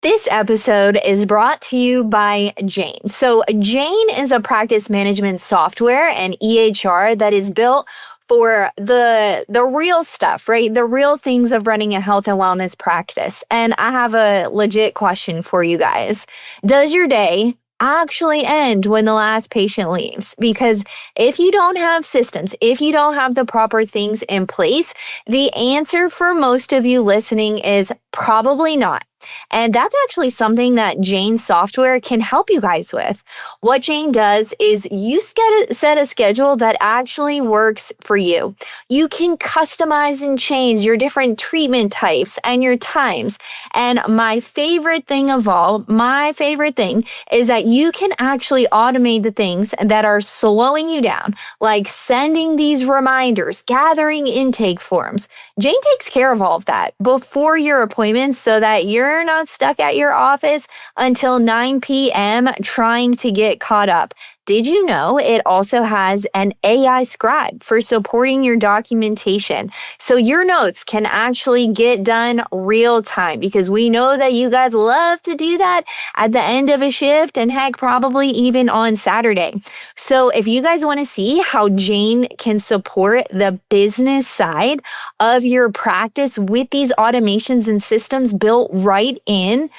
This episode is brought to you by Jane. So Jane is a practice management software and EHR that is built for the real stuff, right? The real things of running a health and wellness practice. And I have a legit question for you guys. Does your day actually end when the last patient leaves? Because if you don't have systems, if you don't have the proper things in place, the answer for most of you listening is probably not. And that's actually something that Jane software can help you guys with. What Jane does is you set a schedule that actually works for you. You can customize and change your different treatment types and your times. And my favorite thing of all, is that you can actually automate the things that are slowing you down, like sending these reminders, gathering intake forms. Jane takes care of all of that before your appointments so that you're not stuck at your office until 9 p.m. trying to get caught up. Did you know it also has an AI scribe for supporting your documentation? So your notes can actually get done real time, because we know that you guys love to do that at the end of a shift, and heck, probably even on Saturday. So if you guys want to see how Jane can support the business side of your practice with these automations and systems built right in,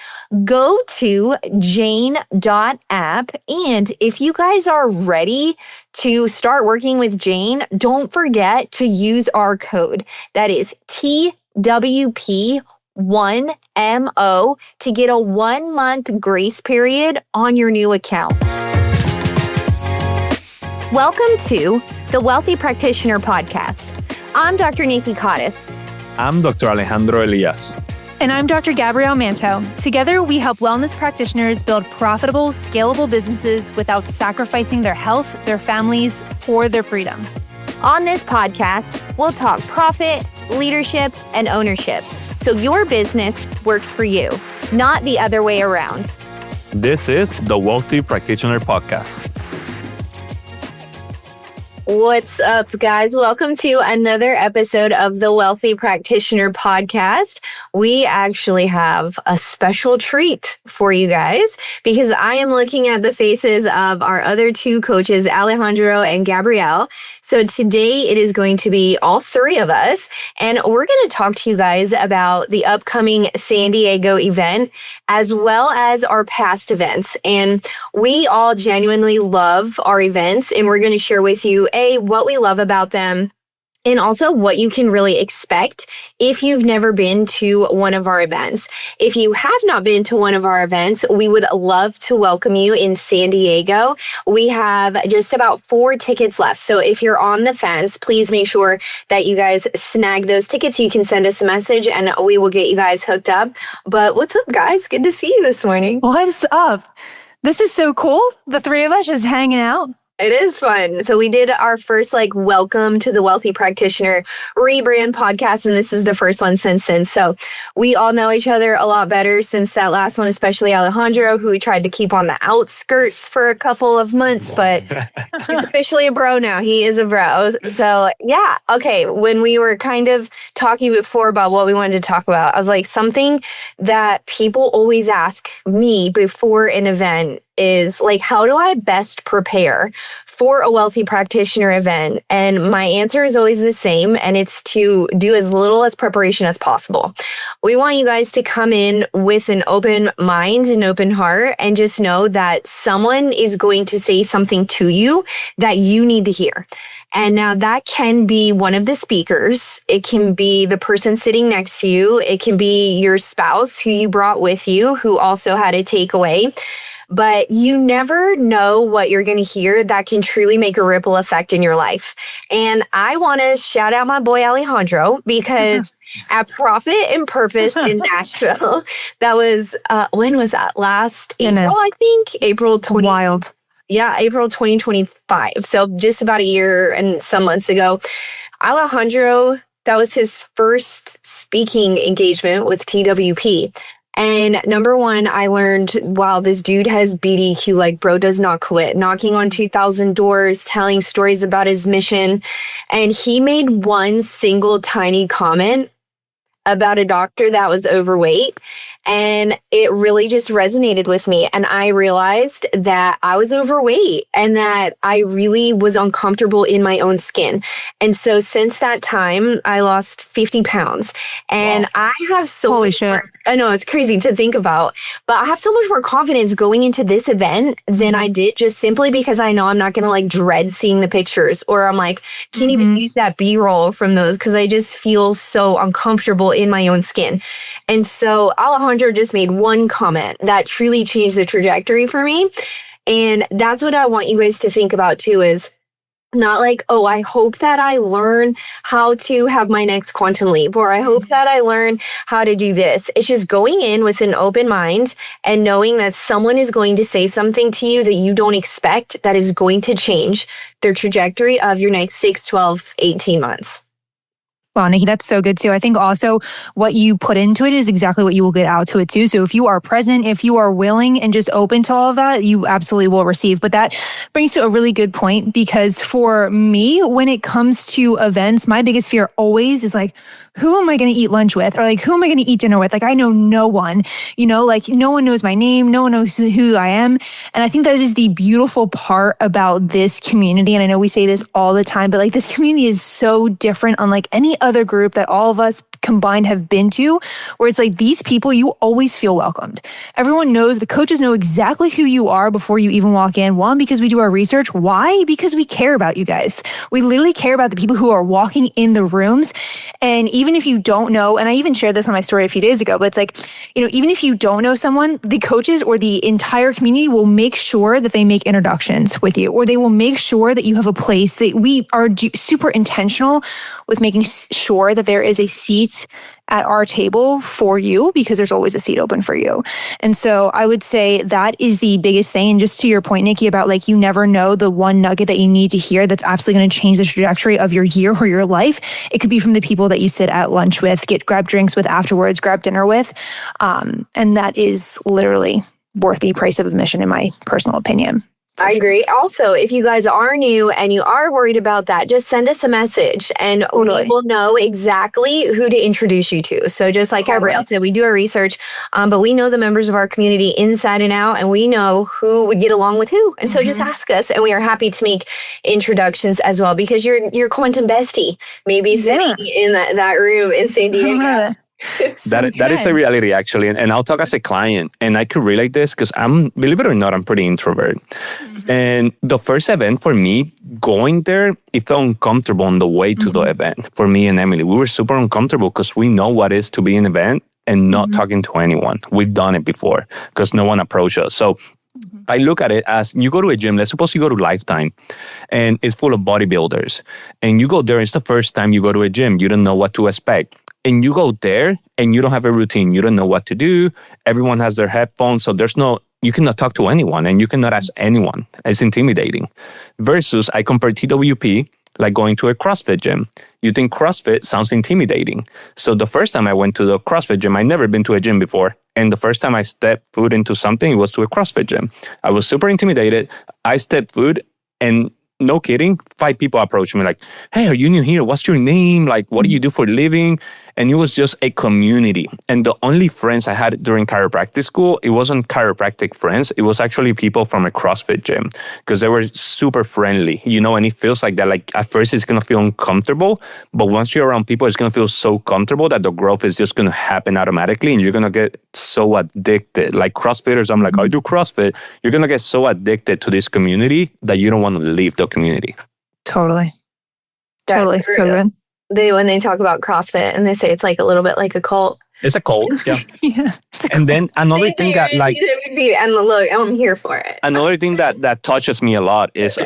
go to jane.app. And if you guys are ready to start working with Jane, don't forget to use our code. That is TWP1MO to get a 1-month grace period on your new account. Welcome to the Wealthy Practitioner podcast. I'm Dr. Nikki. I'm Dr. Alejandro Elias. And I'm Dr. Gabrielle Manto. Together, we help wellness practitioners build profitable, scalable businesses without sacrificing their health, their families, or their freedom. On this podcast, we'll talk profit, leadership, and ownership, so your business works for you, not the other way around. This is the Wealthy Practitioner podcast. What's up, guys? Welcome to another episode of the Wealthy Practitioner podcast. We actually have a special treat for you guys, because I am looking at the faces of our other two coaches, Alejandro and Gabrielle. So today it is going to be all three of us, and we're going to talk to you guys about the upcoming San Diego event, as well as our past events. And we all genuinely love our events, and we're going to share with you what we love about them, and also what you can really expect if you've never been to one of our events. If you have not been to one of our events, we would love to welcome you in San Diego. We have just about 4 tickets left. So if you're on the fence, please make sure that you guys snag those tickets. You can send us a message and we will get you guys hooked up. But what's up, guys? Good to see you this morning. What's up? This is so cool. The three of us just hanging out. It is fun. So we did our first welcome to the Wealthy Practitioner rebrand podcast, and this is the first one since then. So we all know each other a lot better since that last one, especially Alejandro, who we tried to keep on the outskirts for a couple of months, but he's officially a bro now. He is a bro. So yeah. Okay. When we were kind of talking before about what we wanted to talk about, I was like, something that people always ask me before an event is how do I best prepare for a Wealthy Practitioner event? And my answer is always the same, and it's to do as little as preparation as possible. We want you guys to come in with an open mind and open heart, and just know that someone is going to say something to you that you need to hear. And now that can be one of the speakers. It can be the person sitting next to you. It can be your spouse who you brought with you, who also had a takeaway. But you never know what you're going to hear that can truly make a ripple effect in your life. And I want to shout out my boy Alejandro, because at Profit and Purpose in Nashville, that was, when was that? Last April, I think? April 20. Wild. Yeah, April 2025. So just about a year and some months ago. Alejandro, that was his first speaking engagement with TWP. And number one, I learned, wow, this dude has BDQ, bro does not quit, knocking on 2,000 doors, telling stories about his mission. And he made one single tiny comment about a doctor that was overweight. And it really just resonated with me. And I realized that I was overweight and that I really was uncomfortable in my own skin. And so since that time, I lost 50 pounds. And I have so Holy much shit. more, I know it's crazy to think about, but I have so much more confidence going into this event than I did just simply because I know I'm not going to like dread seeing the pictures, or I'm like, can't even use that B-roll from those because I just feel so uncomfortable in my own skin. And so Alejandro just made one comment that truly changed the trajectory for me. And that's what I want you guys to think about too, is not like, oh, I hope that I learn how to have my next quantum leap, or I hope that I learn how to do this. It's just going in with an open mind and knowing that someone is going to say something to you that you don't expect that is going to change the trajectory of your next 6, 12, 18 months. Wow, Nikki, that's so good too. I think also what you put into it is exactly what you will get out to it too. So if you are present, if you are willing and just open to all of that, you absolutely will receive. But that brings to a really good point, because for me, when it comes to events, my biggest fear always is like, who am I going to eat lunch with? Or like, who am I going to eat dinner with? Like, I know no one, like no one knows my name. No one knows who I am. And I think that is the beautiful part about this community. And I know we say this all the time, but like this community is so different unlike any other group that all of us combined have been to, where it's like these people, you always feel welcomed. Everyone knows, the coaches know exactly who you are before you even walk in. One, because we do our research. Why? Because we care about you guys. We literally care about the people who are walking in the rooms. And even if you don't know, and I even shared this on my story a few days ago, but it's like, even if you don't know someone, the coaches or the entire community will make sure that they make introductions with you, or they will make sure that you have a place. That we are super intentional with making sure that there is a seat at our table for you, because there's always a seat open for you. And so I would say that is the biggest thing. And just to your point, Nikki, about like, you never know the one nugget that you need to hear that's absolutely going to change the trajectory of your year or your life. It could be from the people that you sit at lunch with, grab drinks with afterwards, grab dinner with. And that is literally worth the price of admission, in my personal opinion. I agree. Also, if you guys are new and you are worried about that, just send us a message and we will know exactly who to introduce you to. So just like Gabrielle said, we do our research, but we know the members of our community inside and out, and we know who would get along with who. And so just ask us, and we are happy to make introductions as well, because your quantum bestie may be sitting in that room in San Diego. That is a reality, actually. And I'll talk as a client, and I could relate this because believe it or not, I'm pretty introvert. And the first event for me, going there, it felt uncomfortable on the way to the event. For me and Emily, we were super uncomfortable because we know what it is to be in an event and not talking to anyone. We've done it before because no one approached us. So I look at it as, you go to a gym, let's suppose you go to Lifetime and it's full of bodybuilders, and you go there, it's the first time you go to a gym, you don't know what to expect. And you go there and you don't have a routine. You don't know what to do. Everyone has their headphones. So you cannot talk to anyone and you cannot ask anyone. It's intimidating. Versus I compare TWP, like going to a CrossFit gym. You think CrossFit sounds intimidating. So the first time I went to the CrossFit gym, I'd never been to a gym before. And the first time I stepped foot into something, it was to a CrossFit gym. I was super intimidated. I stepped foot, and no kidding, 5 people approached me like, hey, are you new here? What's your name? Like, what do you do for a living? And it was just a community. And the only friends I had during chiropractic school, it wasn't chiropractic friends. It was actually people from a CrossFit gym, because they were super friendly, and it feels like that. Like at first it's going to feel uncomfortable, but once you're around people, it's going to feel so comfortable that the growth is just going to happen automatically. And you're going to get so addicted. Like CrossFitters, I'm like, I do CrossFit. You're going to get so addicted to this community that you don't want to leave the community. Totally. That's totally. true. So good. When they talk about CrossFit and they say it's like a little bit like a cult. It's a cult, yeah. Yeah. And then another thing that like... And look, I'm here for it. Another thing that touches me a lot is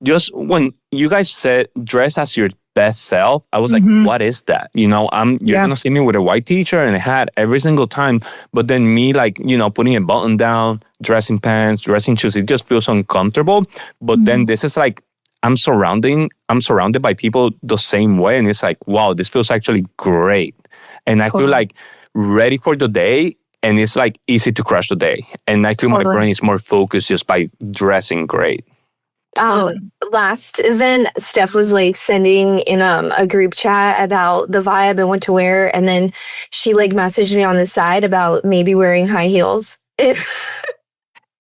just when you guys said dress as your best self, I was like, what is that? You're gonna see me with a white t-shirt and a hat every single time. But then me like, putting a button down, dressing pants, dressing shoes, it just feels uncomfortable. But then this is like, I'm surrounded by people the same way. And it's like, wow, this feels actually great. And I feel like ready for the day. And it's like easy to crush the day. And I feel my brain is more focused just by dressing great. Last event, Steph was like sending in a group chat about the vibe and what to wear, and then she like messaged me on the side about maybe wearing high heels.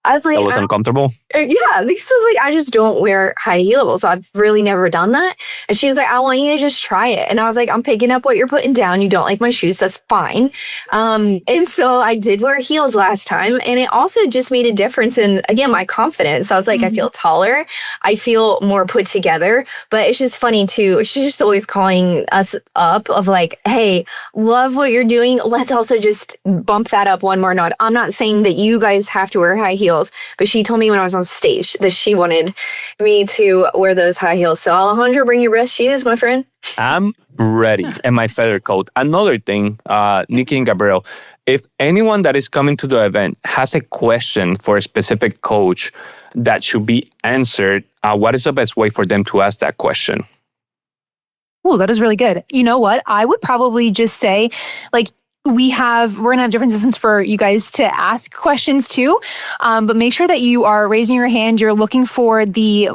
I was like, That was uncomfortable. Yeah, because I was like, I just don't wear high heels. I've really never done that. And she was like, I want you to just try it. And I was like, I'm picking up what you're putting down. You don't like my shoes. That's fine. And so I did wear heels last time. And it also just made a difference in, again, my confidence. I was like, I feel taller. I feel more put together. But it's just funny too. She's just always calling us up of like, hey, love what you're doing. Let's also just bump that up one more notch. I'm not saying that you guys have to wear high heels, but she told me when I was on stage that she wanted me to wear those high heels. So Alejandro, bring your best shoes, my friend. I'm ready. And my feather coat. Another thing, Nikki and Gabrielle, if anyone that is coming to the event has a question for a specific coach that should be answered, what is the best way for them to ask that question? Oh, that is really good. You know what? I would probably just say, like, we're going to have different systems for you guys to ask questions too. But make sure that you are raising your hand. You're looking for the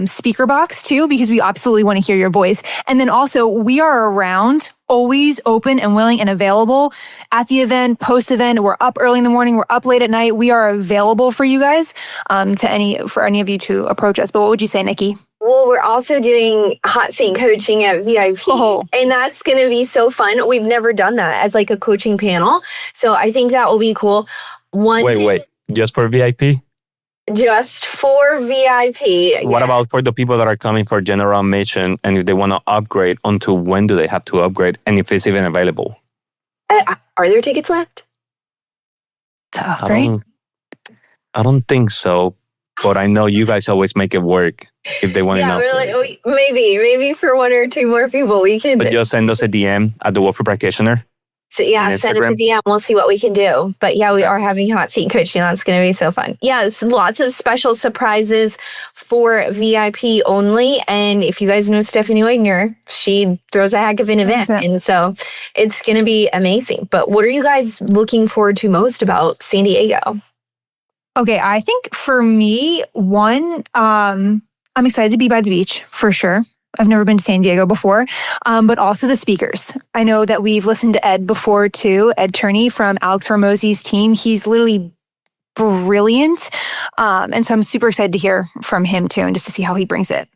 speaker box too, because we absolutely want to hear your voice. And then also we are around, always open and willing and available at the event, post-event. We're up early in the morning. We're up late at night. We are available for you guys, for any of you to approach us. But what would you say, Nikki? Well, we're also doing hot seat coaching at VIP, and that's going to be so fun. We've never done that as like a coaching panel. So I think that will be cool. Wait, just for VIP? Just for VIP. What about for the people that are coming for general admission and if they want to upgrade, until when do they have to upgrade, and if it's even available? Are there tickets left? To upgrade? I don't think so, but I know you guys always make it work if they want to know. We're like, maybe for one or two more people we can. But just send us a DM at the Wealthy Practitioner. So send us a DM. We'll see what we can do. But yeah, we are having hot seat coaching. That's going to be so fun. Yeah, there's lots of special surprises for VIP only. And if you guys know Stephanie Wagner, she throws a heck of an event. And so it's going to be amazing. But what are you guys looking forward to most about San Diego? Okay, I think for me, one, I'm excited to be by the beach for sure. I've never been to San Diego before, but also the speakers. I know that we've listened to Ed before too, Ed Turney from Alex Hormozzi's team. He's literally brilliant. And so I'm super excited to hear from him too, and just to see how he brings it.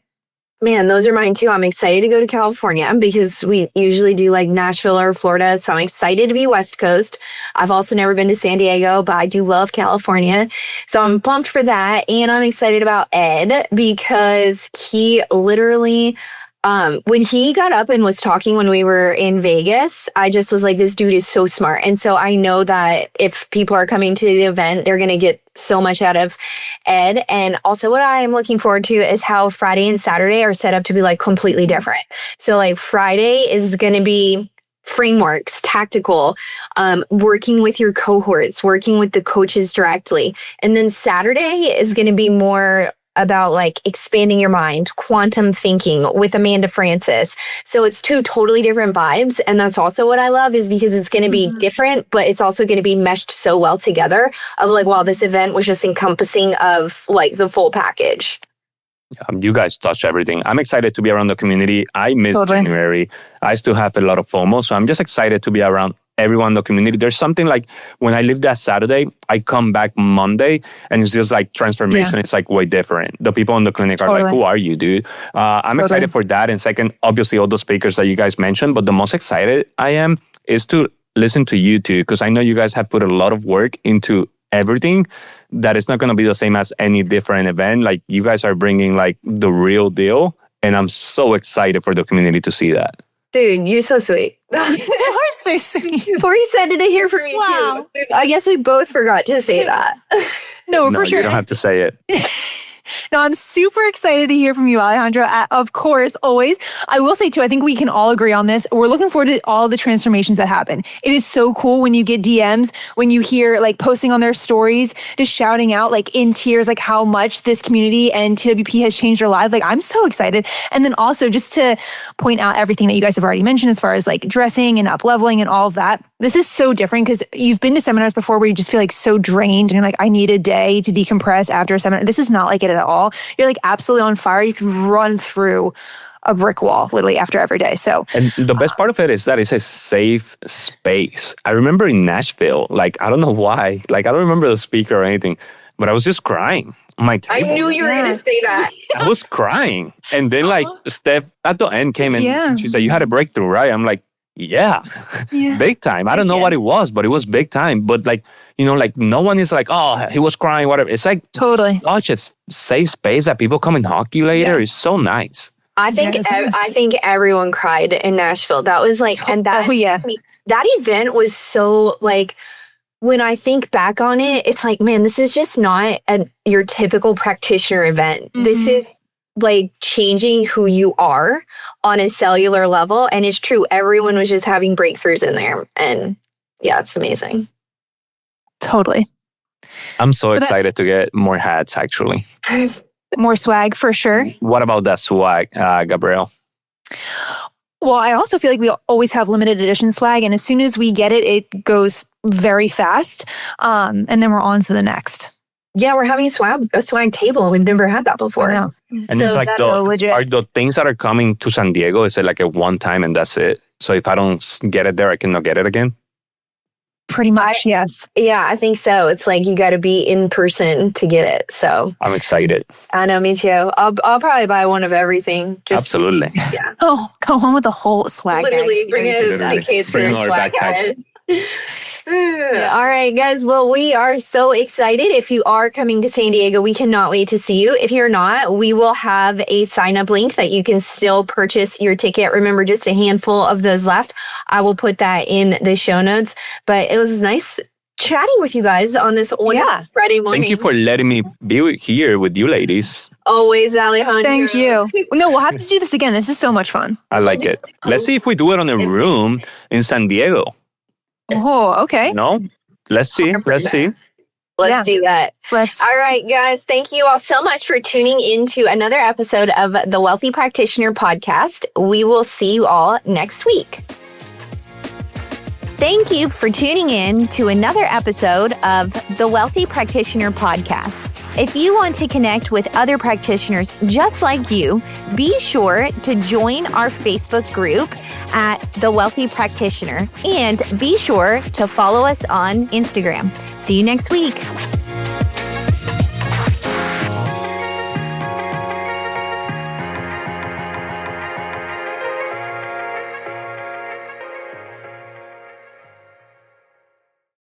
Man, those are mine too. I'm excited to go to California because we usually do like Nashville or Florida. So I'm excited to be West Coast. I've also never been to San Diego, but I do love California. So I'm pumped for that. And I'm excited about Ed because he literally, when he got up and was talking when we were in Vegas, I just was like, this dude is so smart. And so I know that if people are coming to the event, they're going to get so much out of Ed. And also what I am looking forward to is how Friday and Saturday are set up to be like completely different. So like Friday is going to be frameworks, tactical, working with your cohorts, working with the coaches directly. And then Saturday is going to be more about like expanding your mind, quantum thinking with Amanda Francis. So it's two totally different vibes. And that's also what I love, is because it's going to be different, but it's also going to be meshed so well together of like, wow, this event was just encompassing of like the full package. You guys touch everything. I'm excited to be around the community. I missed January. I still have a lot of FOMO. So I'm just excited to be around everyone in the community. There's something like when I leave that Saturday, I come back Monday and it's just like transformation. It's like way different. The people in the clinic are like, who are you, dude? I'm excited for that. And second, obviously all the speakers that you guys mentioned, but the most excited I am is to listen to you two, because I know you guys have put a lot of work into everything, that it's not going to be the same as any different event. Like you guys are bringing like the real deal. And I'm so excited for the community to see that. Dude, you're so sweet. You are so sweet. Before you said it, to hear from you too. I guess we both forgot to say that. No, for sure. You don't have to say it. No, I'm super excited to hear from you, Alejandro. Of course, always. I will say too, I think we can all agree on this. We're looking forward to all the transformations that happen. It is so cool when you get DMs, when you hear like posting on their stories, just shouting out like in tears, like how much this community and TWP has changed their lives. Like I'm so excited. And then also just to point out everything that you guys have already mentioned as far as like dressing and up leveling and all of that. This is so different because you've been to seminars before where you just feel like so drained and you're like, I need a day to decompress after a seminar. This is not like it at at all, you're like absolutely on fire. You can run through a brick wall literally after every day. So, and the best part of it is that it's a safe space. I remember in Nashville, like, I don't know why, like, I don't remember the speaker or anything, but I was just crying on my table. I knew you were going to say that. I was crying. And then, like, Steph at the end came and she said, you had a breakthrough, right? I'm like, yeah. Big time. I don't know what it was, but it was big time. But, like, you know, like, no one is like, oh, he was crying, whatever. It's like totally such a safe space that people come and hug you later. It's so nice. I think everyone cried in Nashville. That was like, and that that event was so like, when I think back on it, it's like, man, this is just not your typical practitioner event. This is like changing who you are on a cellular level. And it's true. Everyone was just having breakthroughs in there. And yeah, it's amazing. Totally. I'm so excited to get more hats, actually. More swag for sure. What about that swag, Gabrielle? Well, I also feel like we always have limited edition swag. And as soon as we get it, it goes very fast. And then we're on to the next. Yeah, we're having a swag table. We've never had that before. I know. And so it's like, are the things that are coming to San Diego, is it like a one time and that's it? So if I don't get it there, I cannot get it again? Pretty much, yes. Yeah, I think so. It's like you got to be in person to get it. So I'm excited. I know, me too. I'll probably buy one of everything. Absolutely. Yeah. Oh, go on with the whole swag Literally, bag. bring a case for your swag bag. Yeah. All right, guys. Well, we are so excited. If you are coming to San Diego, we cannot wait to see you. If you're not, we will have a sign-up link that you can still purchase your ticket. Remember, just a handful of those left. I will put that in the show notes. But it was nice chatting with you guys on this Friday morning. Thank you for letting me be here with you ladies. Always, Alejandro. Thank you. No, we'll have to do this again. This is so much fun. I like it. Let's see if we do it on a room in San Diego. Oh, okay. No? Let's see. Let's see. Let's do that. All right, guys. Thank you all so much for tuning into another episode of the Wealthy Practitioner podcast. We will see you all next week. Thank you for tuning in to another episode of the Wealthy Practitioner podcast. If you want to connect with other practitioners just like you, be sure to join our Facebook group at The Wealthy Practitioner and be sure to follow us on Instagram. See you next week.